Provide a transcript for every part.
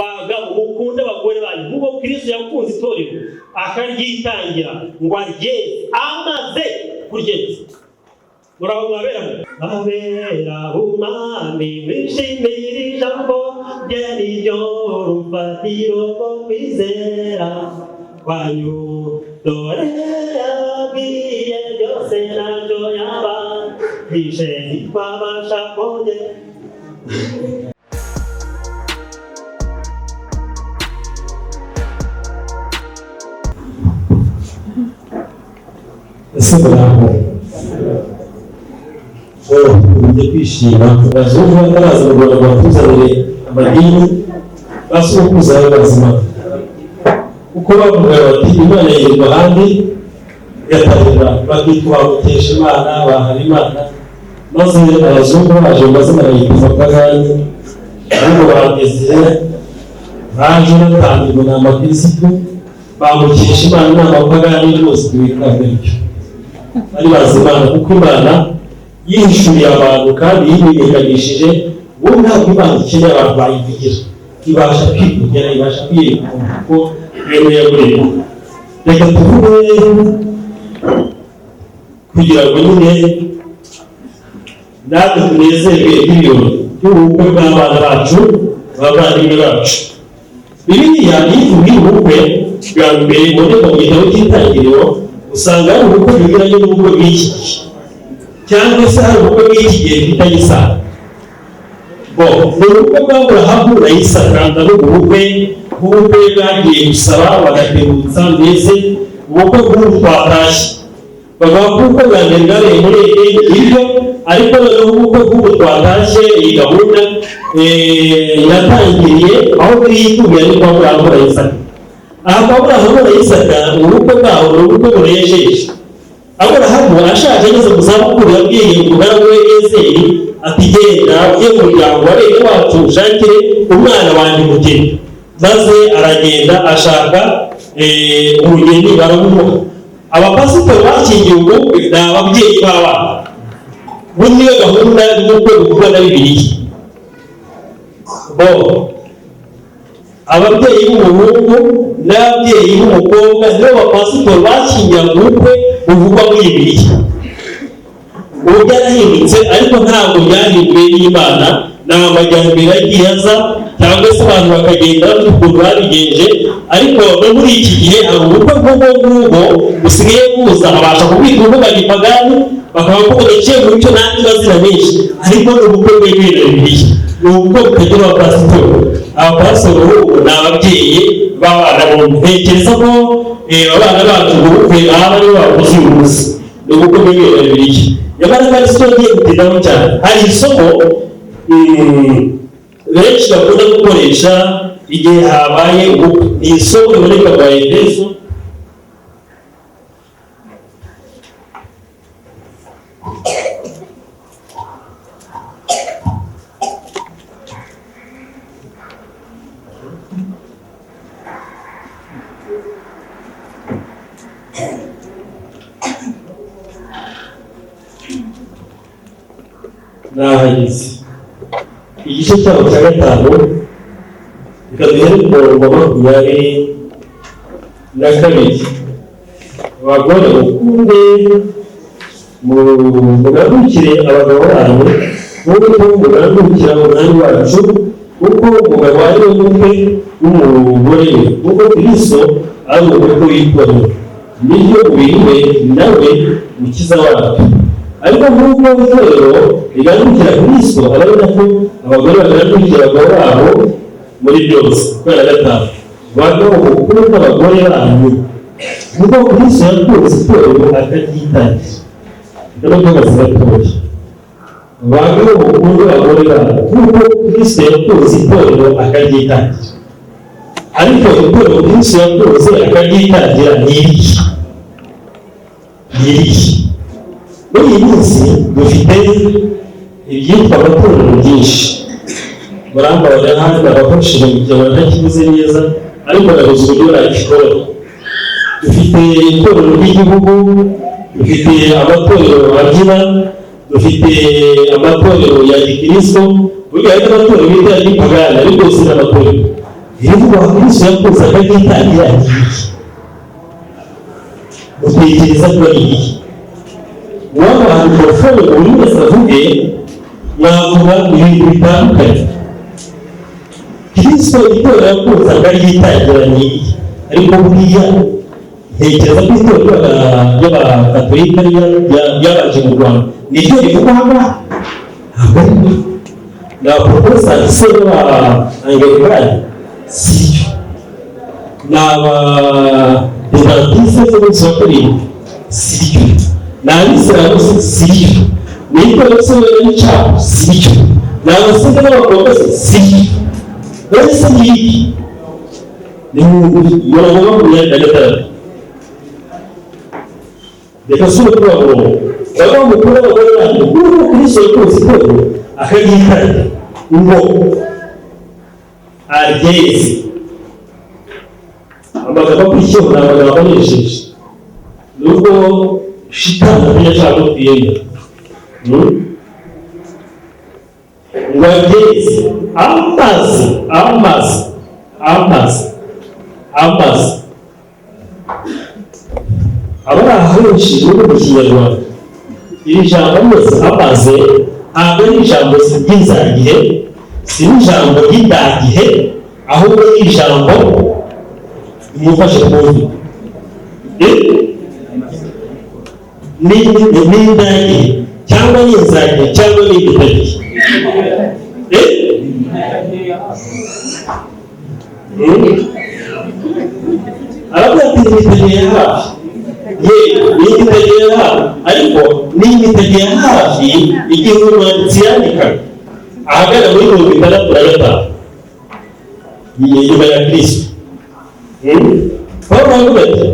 bagabo mukunda abagore banyu nk'uko Kristo yakunze itorero akaryitangira ngo arye amaze kuryeza. Muraho mwabera umwami wishimira ijambo rye niryo rufatiro rwo kwizera kwanyu. Dore yababwiye byose nabyo yabahishe ntitwabasha kongera. ese muraho ujye kwishima abazungu baraza mu Rwanda batuzanire amadini basukuza y'abazima kuko bavuga bati Imana yirirwa ahandi igatangira bakitwa gutesha Imana bahana Imana, maze abazungu baje mazina bayitiza pagani ahubwo bageze baje batangirwa n'amakirisitu bamukesha Imana n'amapagani rwose tubikabye bityo ari bazimana kuko Imana yishuriye abantu kandi yimenyekanishije bo ntabwo Imana ikeneye abantu bayivugira, ibasha kwivugira, ibasha kwiyerekana kuko rero yagureye. Reka tuvuge kugira ngo nyine natwe tunezerwe ibirori by'ubukwe bw'abana bacu b'abavandimwe bacu. Bibiliya ivuga ubukwe bwa mbere buboneka mu gitabo cy'Itangiriro, usanga hari ubukwe bugiranye n'ubukwe bw'iki gihe cyangwa se hari ubukwe bw'iki gihe bifitanye isano. Ni ubukwe bw'Aburahamu na Isaka, ndavuga ubukwe bwagiye gusaba bagategutsa, mbese ubukwe bw'ubu twatashye bavuga ko ubukwe bwa mbere bwabereye muri ibyo, ariko noneho ubukwe bw'ubu twatashye iyi gahunda yatangiriye aho bwiyituye ari kwa Aburahamu na Isaka. Aha kwa Aburahamu na Isaka ubukwe bwaho ni ubukwe bunejeje. Aburahamu ashaje ageze mu zabukuru yabwiye umugaragu we Ezeri ati genda ujye mu muryango wa bene wacu ushakire umwana wanjye umugeni, maze aragenda ashaka umugeni baramumuha. Abapasitori bashyingiye ubukwe ni ababyeyi b'abana, ubu niyo gahunda y'ubukwe buvugwa na Bibiliya. Ababyeyi b'umuhungu n'ababyeyi b'umukobwa nibo bapasitori bashyingira mu bukwe buvugwa muri Bibiliya. Ubu byarahindutse ariko ntabwo byahinduwe n'Imana, ni amajyambere agiye aza cyangwa se abantu bakagenda bafite ukuntu babigenje. Ariko no muri iki gihe hari ubukwe bw'ubwo busigaye buza abasha kubwira urubuga gipagani bakaba bakomeje mu cyo n'andi mazina menshi, ariko ni ubukwe bw'ibintu Bibiliya. Ni ubukwe butagira abapasitori. Abapasitori ubu ni ababyeyi b'abana bombi. Ntekereza ko abana bacu ubukwe aha bari bakoze uyu munsi ni ubukwe bw'ibintu Bibiliya. Nyamara kandi si tugiye gutindaho cyane, hari isomo benshi bakunda gukoresha igihe habaye ubukwe. Ni isomo riboneka mu Efeso n'ahagize igice cyabo cya gatanu, bikaduhera ku murongo wa 22. Abagore mukunde mugandukire abagabo banyu nk'uko mugandukira umwami wacu, kuko umugabo ari we mutwe w'umugore we, kuko Kristo ari umutwe w'itorero, niryo mubiri we, nawe mukiza wacu. Ariko nk'uko itorero rigandukira Kristo, aba ari nako abagore bagandukira abagabo babo muri byose. 25. Bagabo mukunda abagore banyu nk'uko Kristo yakunze itorero akaryitangira. Ndabona baziratoye. Bagabo mukunda abagore banyu nk'uko Kristo yakunze itorero akaryitangira. Ariko itorero Kristo yakunze akaryitangira ni iki? Muri iyi minsi dufite ibyitwa amatorero byinshi. Murambara hano barakoresheje mu gihe batakibuze neza, ariko barabuze uburyo barakikora. Dufite itorero ry'igihugu, dufite amatorero abyina, dufite amatorero ya Gikristo, burya hari amatorero bita y'ipagani, ariko si n'amatorero. ibivugwa Kristo yakunze akabyitangira ni iki? Utekereza ko ari iki? Waba mikrofone buri wese avuge mwavuga ibintu bitandukanye. Kristo itorero yakunze akabyitangira ni iki? Ariko buriya ntekereza ko itorero ry'abakatolika ryabaje mu Rwanda niryo rivuga hano na Protestant se n'Anglican sicyo n'Abadiventiste b'umunsi wa karindwi sicyo n'Abisilamu sicyo n'itorero ry'Abacapu sicyo n'Abasenga n'Abaprotestant sicyo bose ni iki? Ni mirongo makumyabiri na gatandatu. Reka sura turabona baba mukuru w'abagore banyu kuko Kristo yakunze itorero akabyitangira ngo aryeze. Amagambo akurikiyeho ni amagambo anejeje nubwo shitani atari ashaka ko twiyemera ngo aryeze amazi abari ahenshi muri mu Kinyarwanda iri jambo amaze ntabwo ari ijambo ry'inzagihe, si n'ijambo ry'indagihe, ahubwo ni ijambo rimufasha kumva n'indagihe cyangwa n'inzagihe cyangwa n'indagihe. Aravuga ati n'itegeye hafi n'imitegeye hafi, ariko n'imitegeye hafi igihe umwanditsi yandika ahagana muri 65 nyuma ya Kristo. Pawulo aravuga ati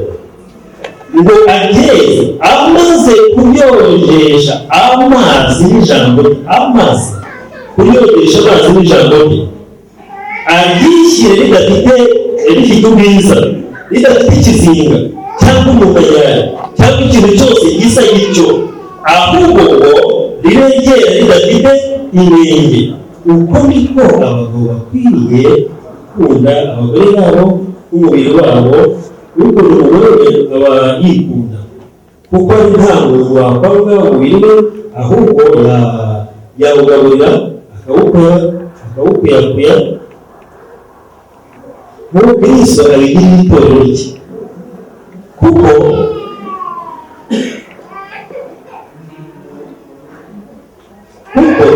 ngo ageze amaze kuryogesha amazi n'ijambo amazi kuryogesha amazi n'ijambo rye aryishyire rifite ubwiza, ridafite ikizinga cyangwa umuganyari cyangwa ikintu cyose gisa gityo, ahubwo ngo rirengera ridafite inenge. Uko niko abagabo bakwiriye gukunda abagore babo n'umubiri wabo, ukunda umugore aba yikunda, kuko ari nta muntu wakwanga umubiri we, ahubwo yawugaburira akawukuyakuya nk'uko Kristo abigirira itorero rye. Kuko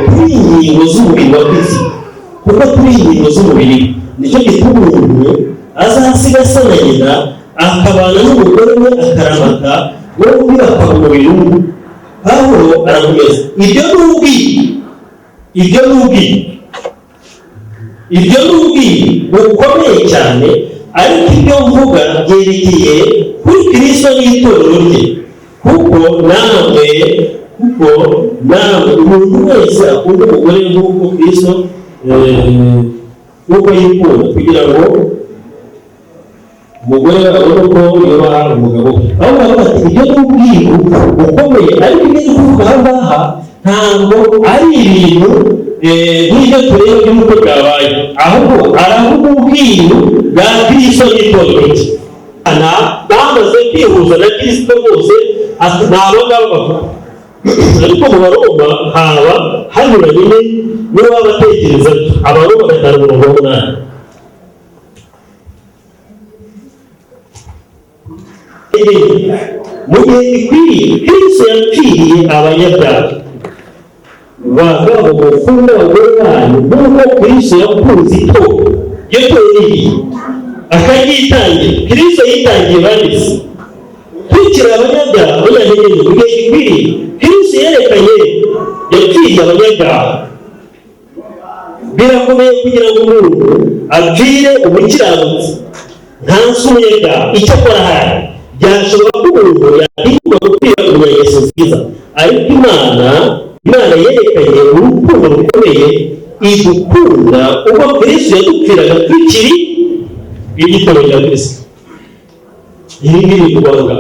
turi ingingo z'umubiri wa Kristo, nicyo gituma umuntu azasiga se na nyina akabana n'umugore we akaramata, bombi bakaba umubiri umwe. Pawulo arakomeza, ibyo ni ubwiru bukomeye cyane, ariko ibyo mvuga byerekeye kuri Kristo n'itorero rye. Kuko namwe umuntu wese akunda umugore nk'uko Kristo nk'uko yikunda, kugira ngo umugore abone ko yubaha umugabo we. Aho baravuga ati ibyo ni ubwiru bukomeye, ariko ibyo ari kuvuga aha ngaha ntabwo ari ibintu nk'ibyo tureba by'uko byabaye, ahubwo aravuga ubwiru bwa Kristo n'itorero rye. Bamaze kwihuza na Kristo bose ni abo ngabo bavuga, ariko mu Baroma haba hanyuranye n'uwaba atekereza. Abaroma 5:8 mu gihe gikwiriye Kristo yapfiriye abanyabyaha. Bagabo mukunda abagore banyu nk'uko Kristo yakunze itorero akabyitangira. Kristo yitangiye banditse tukiri abanyabyaha abanyantege nke. Mu gihe gikwiriye Kristo yerekanye yapfiriye abanyabyaha. Birakomeye kugira ngo umuntu apfire umukiranutsi ntanse umunyabyaha. Icyo akora hari byashoboka ko umuntu yahinduka gupfira umunyageso nziza, ariko Imana yerekanye urukundo rukomeye idukunda ubwo Kristo yadupfiraga tukiri igitabo cya Kristo. Ibi ngibi kubanga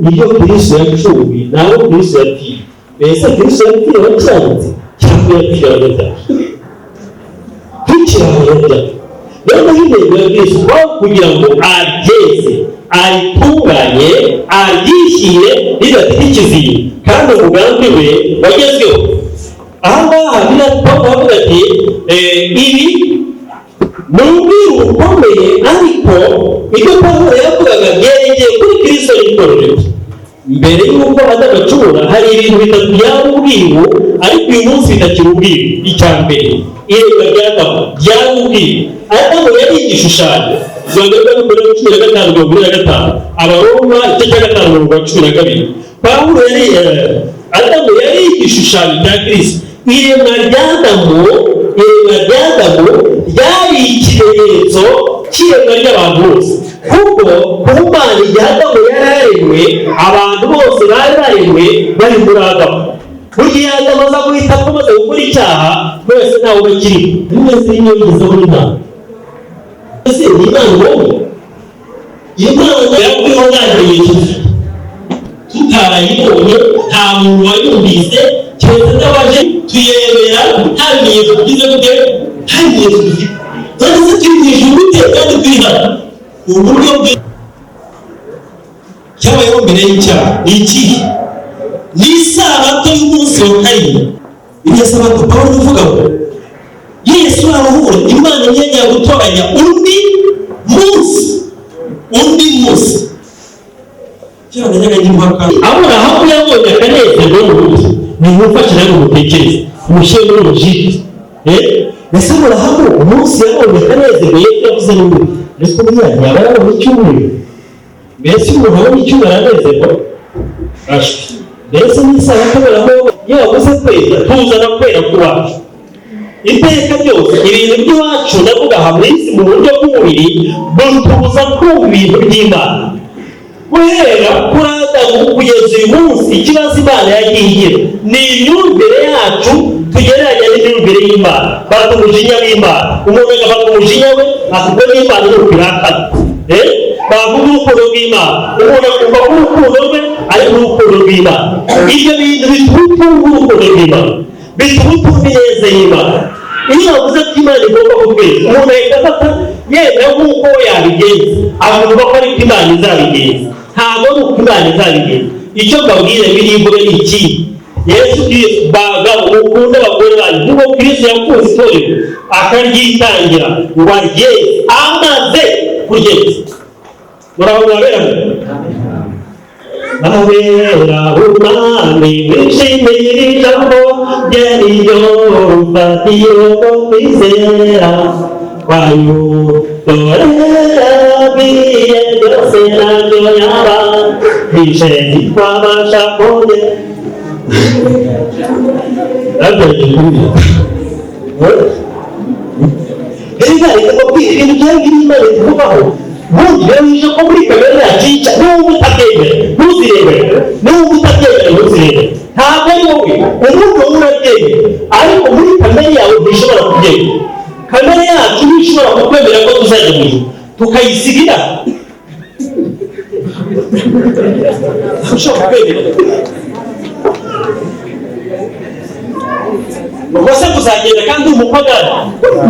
nibyo Kristo yacunguye, ntabwo Kristo yapfiriye. Mbese Kristo yapfiriye abakiranutsi cyangwa yapfiriye abanyabyaha? ikirahurira rero intego ya Kristo kugira ngo ageze ayitunganye aryishyire ridafite ikizinga kandi umugambi we wagezweho. aha ngaha biravuga ati ibi ni ubwiru bukomeye, ariko ibyo Pawulo yavugaga byerekeye kuri Kristo n'itorero. mbere y'uko Adamu acumura hari ibintu bitatu byari ubwiru, ariko uyu munsi bitakiri ubwiru. icya mbere, iremwa rya Adamu ryari ubwiru. Adamu yari igishushanyo. Rwanda rw'umugore wa 15:25 Abaroma igice cya 5:12. Pawulo Adamu yari igishushanyo cya Kristo. Iremwa rya Adamu ryari ikimenyetso cy'iremwa ry'abantu bose, kuko ku Mana igihe Adamu yari yaremwe, abantu bose bari baremwe bari muri Adamu. mu gihe Adamu aza guhita amaze gukora icyaha, wese ntawe ubakiriho. Bimeze n'inyogezeho n'Imana. ese ni Imana wowe? Imana yakuriho ntagiye tutarayibonye, nta muntu wayumvise, keretse n'abaje tuyemera nta bimenyetso tugize gute, nta bimenyetso dufite. none se twigisha gute kandi twihana? uburyo cyabayeho mbere y'icyaha ni ikihe? ni isabato y'umunsi wa karindwi. iyo sabato Pawulo uvuga ngo Yesu arahura, Imana yajya gutoranya undi munsi cyane nyaganyimaka. Aburahamu yabonye akanezerwa n'ubundi, ni umufashije no gutekereza umushyire muri logike. Ese Aburahamu umunsi yabonye akanezerwa yavuze n'ubundi, ariko buriya ntiyaba yarabonye icyumweru. mbese umuntu abonye icyumweru aranezerwa? mbese n'isaha kuberaho yabuze kwera, tuzana kwera kuwacu iteka ryose. ibintu by'iwacu ndavuga aha mu isi mu buryo bw'umubiri butubuza kumva ibintu by'Imana. guhera kuri Adamu kugeza uyu munsi, ikibazo Imana yagiye ni imyumvire yacu tugereranya n'imyumvire y'Imana. bafite umujinya w'Imana, umuntu agafata umujinya we akubwo n'Imana n'ubirakana. bavuga urukundo rw'Imana, umuntu akumva ko urukundo rwe ari urukundo rw'Imana. ibyo bintu bituma utumva urukundo rw'Imana, bituma utumva ineza y'Imana. iyo bavuze ko Imana igomba kubweza, umuntu ahita afata yenda nk'uko yabigenza, akumva ko ariko Imana izabigenza. ntabwo ari uko Imana izabigenza. icyo mbabwira biribwe ni iki? Yesu Kristo bagabo mukunda abagore banyu nk'uko Kristo yakunze itorero akaryitangira ngo aryeze amaze kuryeza. murabona beramo abera umwami wishimiye ijambo ryariyo mfatiro ko kwizera kwayo dorerabiye byose nabyo yaba bishe ntitwabasha kongera ibintu byari biri Imana kuvugaho. ubundi rero ije ko muri kamere yacica n'ubu utabyemera ntuzirebere, n'ubu utabyemera ntuzirebere. ntabwo ari wowe, umuntu urabyemera, ariko muri kamere yawe ntishobora kubyemera. kamere yacu ntishobora kukwemera ko tuzajya mu ijuru, tukayisigira. ntushobora kukwemera. ubwo se tuzagenda kandi umupagani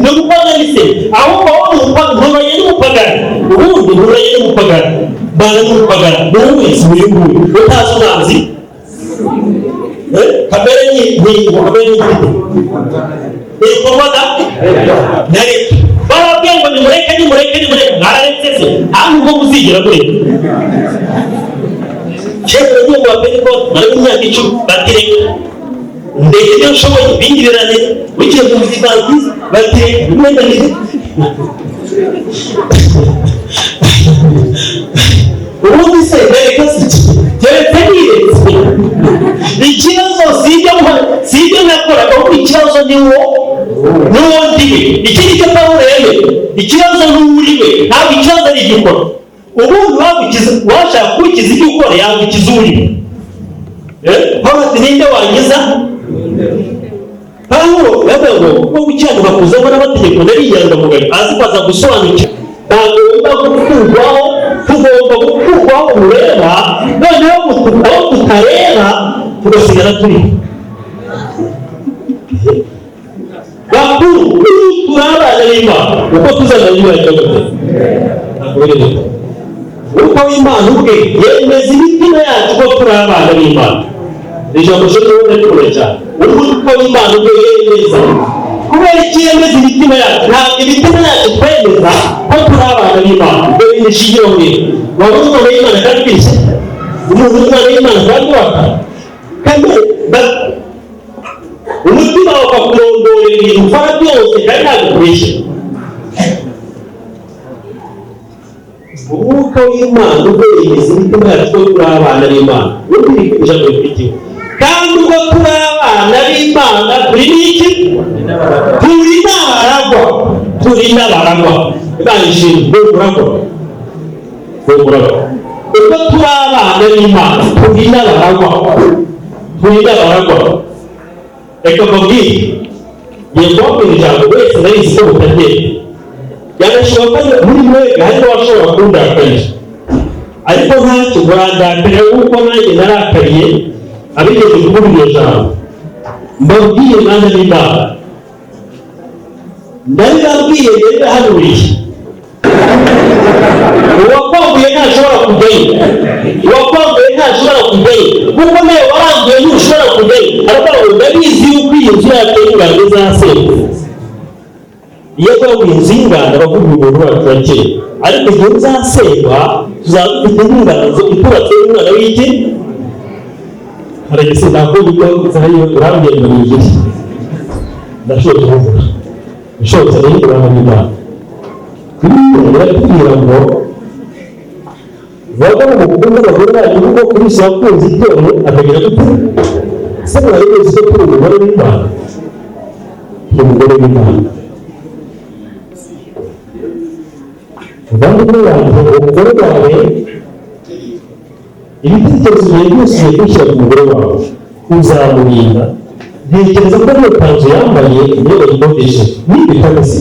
ni umupagani se, ahubwo wowe nturanye n'umupagani, ubundi nturanye n'umupagani, bana n'umupagani wowe wese uyu nguyu utazi umwanzi. kamere ni kamere n'ifite ibikorwa na leta. barababwiye ngo nimureke mwararetse se, nta nubwo muzigera mureka. kera nagiye mu bapentekote nari mu myaka 10 batireka ndetse iyo nshoboye ibindi birane ugiye mu buzima bwiza batireka umwenda mwiza. ubundi se reka keretse niretse ikibazo si ibyo nakoraga, ahubwo ikibazo ni n'uwo ndiwe. iki ni cyo Pawulo yemeye, ikibazo ni uri we, ntabwo ikibazo ari ibyo ukora. ubundi washaka kukiza ibyo ukora yagukiza uri we. Pawulo ati ninde wangiza? Pawulo yavuga ngo kuko gukiranuka kuzamo n'amategeko nari inyangamugayo, azi ko aza gusobanukirwa. tugomba gukurwaho ureba, noneho aho tutareba tugasigara turi bakuru. turabana abana b'Imana uko tuzana n'ibyo gute akorera uko Imana ubwe yemeza imitima yacu ko turi abana b'Imana ijambo ry'Imana rikora cyane uko Imana ubwe yemeza kubera iki yemeza imitima yacu ntabwo imitima yacu twemeza ko turi abana b'Imana ubwo binishije ngiro wabona umwana w'Imana kandi bise umuntu umwana w'Imana kandi waka kandi umutima wakakurondora ibintu ukora byose kandi ntagukoresha umwuka w'Imana ubwo yemeza imitima yacu ko turi abana b'Imana ubundi ijambo rifitiwe kandi ubwo turi abana b'Imana turi n'iki turi n'abaragwa Imana ishimwe ubwo turi abana b'Imana turi n'abaragwa reka mbabwire yego wabwira ijambo wese narizi ko mutagenda yanashobora ko muri mwega harimo abashobora kundakarira ariko ntacyo murandakarira kuko nanjye narakariye abigeze kuvuga iryo jambo mbabwiye Imana n'Imana ndabibabwiye ndabihanuriye uwakwambuye ntashobora kujyayo kuko nawe warambuye ntushobora kujyayo aravuga ngo ndabizi yuko iyi nzu yateye ingano izasenywa iyo twambuye inzu y'ingano abavuga umuntu wacu wa kera ariko igihe uzasenywa tuzaba dufite n'ingano itubatse n'umwana w'iki harageze ntabwo ujyayo urambye ngo nigire ndashobora kuvuga ushobotse rero Imana n'Imana biratubwira ngo bagabo mu kuvuga abagore bacu kuko Kristo yakunze itorero akagira gute se mwari muzi ko turi umugore w'Imana umugore w'Imana ubwandu bw'abantu umugore wawe ibitekerezo byawe byose ugiye kubishyira ku mugore wawe uzamurinda ntekereza ko niyo kanzu yambaye niyo bayidodeshe niba itameze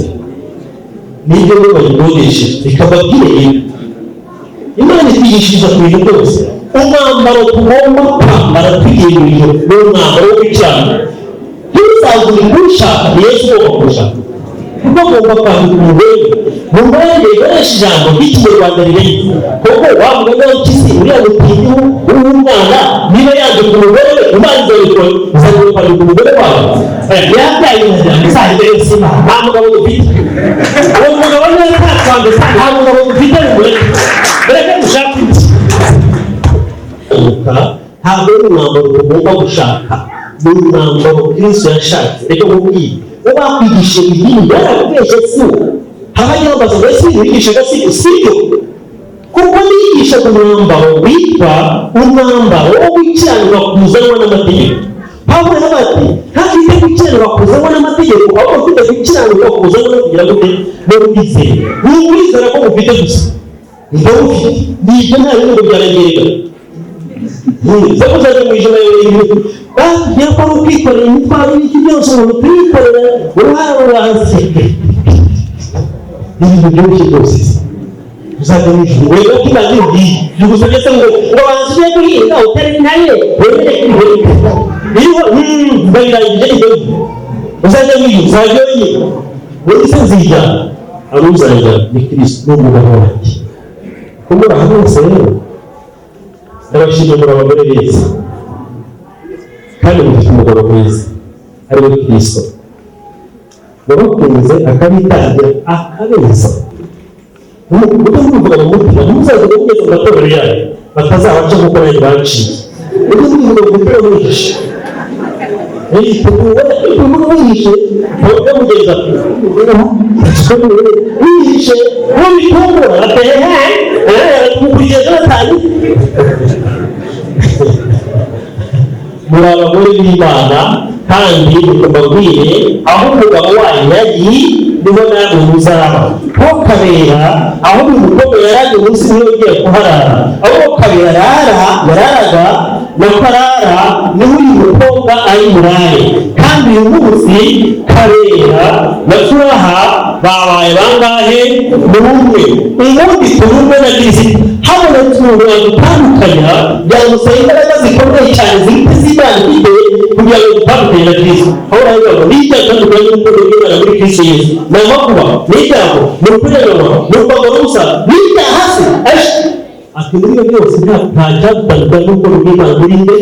n'ibyo niyo bayidodeshe bikaba byireye Imana itwigishiriza ku bintu byose umwambaro tugomba kwambara tugiye mu ijoro ni umwambaro wo gucana ntuzagure ushaka ni Yesu ugomba kuwushaka kuko agomba kwambika umugore mu mwanya ikoresha ijambo ry'Ikinyarwanda rirenge kuko wavuga nawe kisi uriya mutindi w'umwana niba yanze ku mugore we Imana izabikora kwambika umugore wawe yabyaye umuryango izahita yose Imana nta mugabo dufite uwo mugabo niwe ntakwambika nta mugabo dufite mu mugore bereka dushaka iki ntabwo ari umwambaro tugomba gushaka ni umwambaro Kristo yashatse reka mubwire uba wakwigishije idini yarakubeshye si habayeho amazu mbese wigishaga sibyo kuko niyigisha ku mwambaro witwa umwambaro wo gukiranirwa kuzanwa n'amategeko Pawulo yavuga ati ntafite gukiranirwa kuzanwa n'amategeko ahubwo ufite gukiranirwa kuzanwa no kugira gute no kwizera ni ukwizera ko mufite gusa nibyo mufite nibyo nta bindi byaragereka zo kuzajya mu ijoro yakora ukikorera imitwaro y'iki byose umuntu tuyikorera uruhare ruranze ibintu byoroshye rwose uzajya mu ijoro rero kibazo igihe bigusabye se ngo banze ujye guhinga utari naye wemere kwihinga iyo babirangije ibyo uzajya mu ijoro uzajya wenyine wowe se nzijya ari uzajya ni Kristo n'umugabo wanjye kumura hose rero ndabashimye muri abagore beza kandi mufite umugabo mwiza ari we Kristo wabakunze akabitangira akabeza ujye muvuga mu mutima ntimuzaze mugeze mu matorero yayo batazabaca nk'uko nanjye banciye ujye muvuga mu mutima mwihishe wihishe ntabwo mugeza wihishe uwo bitungura bateye kugeza batanu muri abagore b'Imana kandi mukababwire aho umugabo wanyu yagiye niho namwe muzaba ntukabera aho umukobwa yaraje munsi niyo ugiye kuharara aho ukabera yararaga na Karara niwe uyu mukobwa ari burayi, kandi uyu munsi Kabera na Furaha babaye bangahe? Ni umwe. Ubundi turumwe na Kristo habonetse umuntu wadutandukanya, byamusaba imbaraga zikomeye cyane zihita z'Imana ifite kugira ngo dutandukanye na Kristo. Aho uravuga n'icyo atandukanye n'urukundo rw'Imana muri Kristo Yesu, ni amakuba, ni ibyago, ni ukurenganwa, ni ukwambara ubusa, ni ibyaha se ati muri ibyo byose nta cyadutandukanya n'urukundo rw'Imana muri nde.